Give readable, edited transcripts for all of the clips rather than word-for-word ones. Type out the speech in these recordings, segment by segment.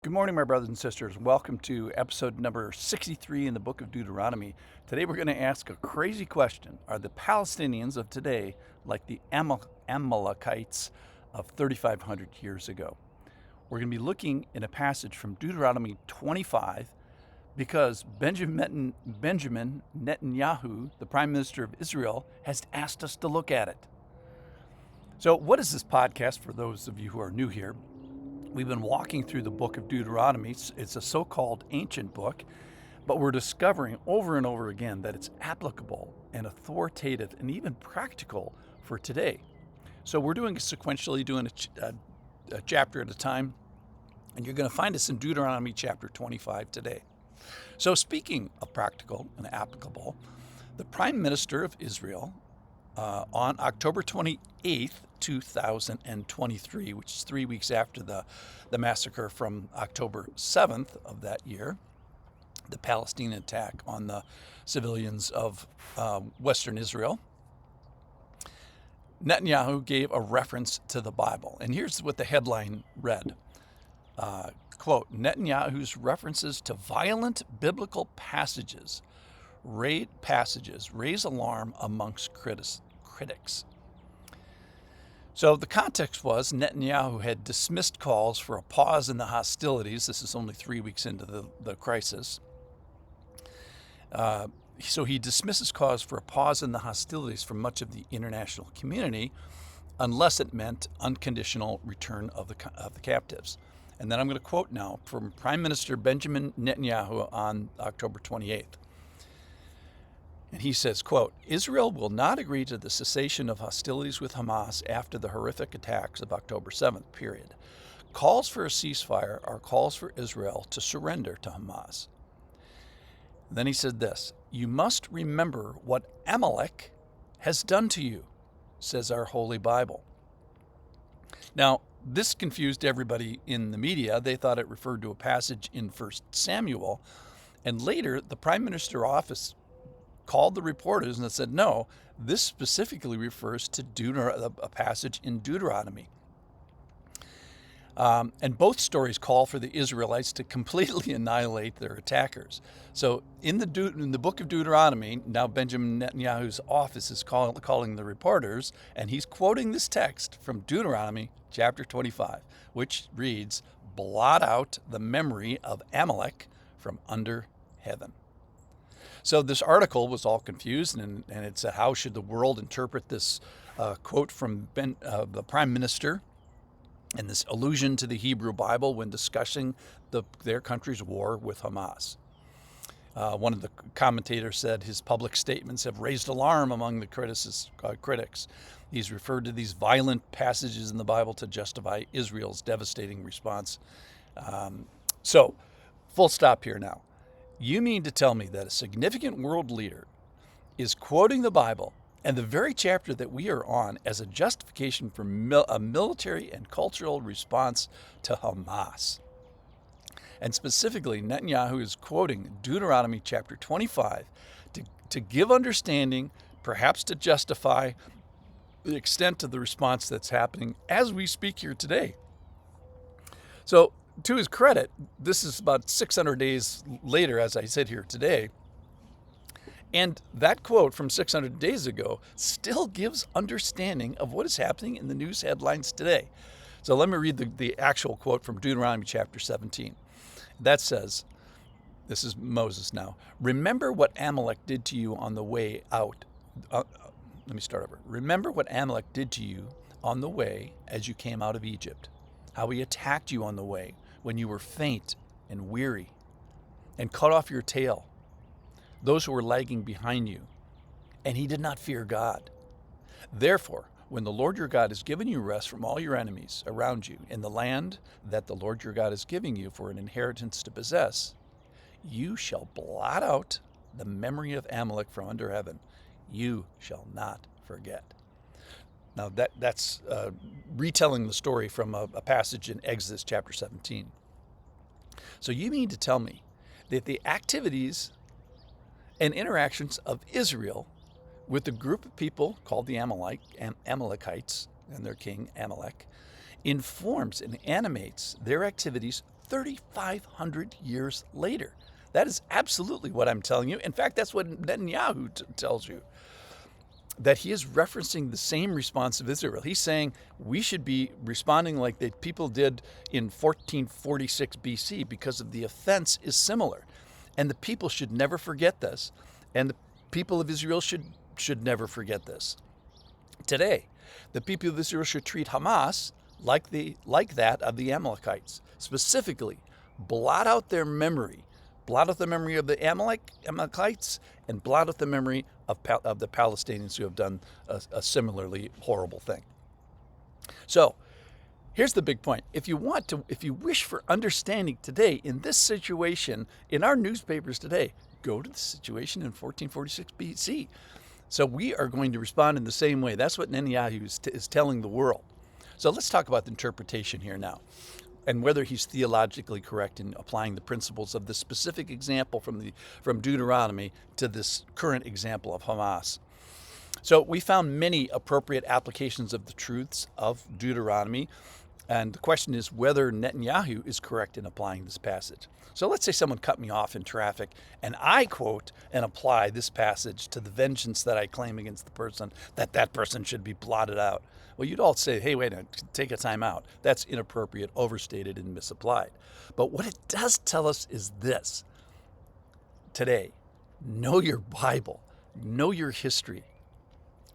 Good morning, my brothers and sisters. Welcome to episode number 63 in the book of Deuteronomy. Today we're going to ask a crazy question. Are the Palestinians of today like the Amalekites of 3,500 years ago? We're going to be looking in a passage from Deuteronomy 25 because Benjamin Netanyahu, the Prime Minister of Israel, has asked us to look at it. So, what is this podcast for those of you who are new here? We've been walking through the book of Deuteronomy. It's a so-called ancient book, but we're discovering over and over again that it's applicable and authoritative and even practical for today. So we're doing it sequentially, doing a chapter at a time, and you're going to find us in Deuteronomy chapter 25 today. So speaking of practical and applicable, the Prime Minister of Israel on October 28th, 2023, which is 3 weeks after the massacre from October 7th of that year, the Palestinian attack on the civilians of Western Israel, Netanyahu gave a reference to the Bible. And here's what the headline read. Quote, Netanyahu's references to violent biblical passages raise alarm amongst critics. So the context was Netanyahu had dismissed calls for a pause in the hostilities. This is only 3 weeks into the crisis. So he dismisses calls for a pause in the hostilities from much of the international community unless it meant unconditional return of the captives. And then I'm going to quote now from Prime Minister Benjamin Netanyahu on October 28th. And he says, quote, Israel will not agree to the cessation of hostilities with Hamas after the horrific attacks of October 7th, period. Calls for a ceasefire are calls for Israel to surrender to Hamas. Then he said this, you must remember what Amalek has done to you, says our Holy Bible. Now, this confused everybody in the media. They thought it referred to a passage in 1 Samuel. And later, the Prime Minister's office called the reporters and said, no, this specifically refers to a passage in Deuteronomy. And both stories call for the Israelites to completely annihilate their attackers. So in the book of Deuteronomy, now Benjamin Netanyahu's office is calling the reporters, and he's quoting this text from Deuteronomy chapter 25, which reads, blot out the memory of Amalek from under heaven. So this article was all confused, and it said, how should the world interpret this quote from the Prime Minister and this allusion to the Hebrew Bible when discussing their country's war with Hamas? One of the commentators said his public statements have raised alarm among the critics. He's referred to these violent passages in the Bible to justify Israel's devastating response. So, full stop here now. You mean to tell me that a significant world leader is quoting the Bible and the very chapter that we are on as a justification for a military and cultural response to Hamas? And specifically, Netanyahu is quoting Deuteronomy chapter 25 to give understanding, perhaps to justify the extent of the response that's happening as we speak here today. So, to his credit, this is about 600 days later, as I sit here today, and that quote from 600 days ago still gives understanding of what is happening in the news headlines today. So let me read the actual quote from Deuteronomy chapter 17. That says, this is Moses now, remember what Amalek did to you on the way out. Let me start over. Remember what Amalek did to you on the way as you came out of Egypt, how he attacked you on the way when you were faint and weary, and cut off your tail, those who were lagging behind you, and he did not fear God. Therefore, when the Lord your God has given you rest from all your enemies around you in the land that the Lord your God is giving you for an inheritance to possess, you shall blot out the memory of Amalek from under heaven. You shall not forget. Now that's retelling the story from a passage in Exodus chapter 17. So you mean to tell me that the activities and interactions of Israel with the group of people called the Amalekites and their king Amalek informs and animates their activities 3,500 years later. That is absolutely what I'm telling you. In fact, that's what Netanyahu tells you, that he is referencing the same response of Israel. He's saying we should be responding like the people did in 1446 BC because of the offense is similar. And the people should never forget this. And the people of Israel should never forget this. Today, the people of Israel should treat Hamas like that of the Amalekites. Specifically, blot out their memory. Blot out the memory of the Amalekites and blot out the memory of the Palestinians who have done a similarly horrible thing. So, here's the big point. If you wish for understanding today in this situation, in our newspapers today, go to the situation in 1446 BC. So we are going to respond in the same way. That's what Netanyahu is telling the world. So let's talk about the interpretation here now, and whether he's theologically correct in applying the principles of the specific example from Deuteronomy to this current example of Hamas. So we found many appropriate applications of the truths of Deuteronomy, and the question is whether Netanyahu is correct in applying this passage. So let's say someone cut me off in traffic, and I quote and apply this passage to the vengeance that I claim against the person, that person should be blotted out. Well, you'd all say, hey, wait a minute, take a time out. That's inappropriate, overstated, and misapplied. But what it does tell us is this. Today, know your Bible, know your history.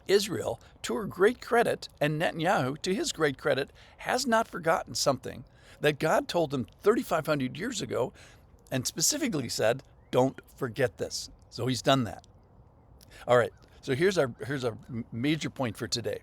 Israel, to her great credit, and Netanyahu, to his great credit, has not forgotten something that God told them 3,500 years ago and specifically said, don't forget this. So he's done that. All right, so here's our major point for today.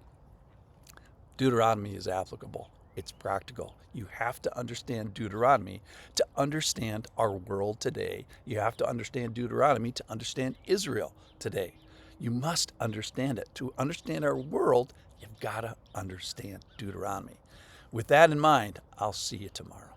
Deuteronomy is applicable. It's practical. You have to understand Deuteronomy to understand our world today. You have to understand Deuteronomy to understand Israel today. You must understand it. To understand our world, you've got to understand Deuteronomy. With that in mind, I'll see you tomorrow.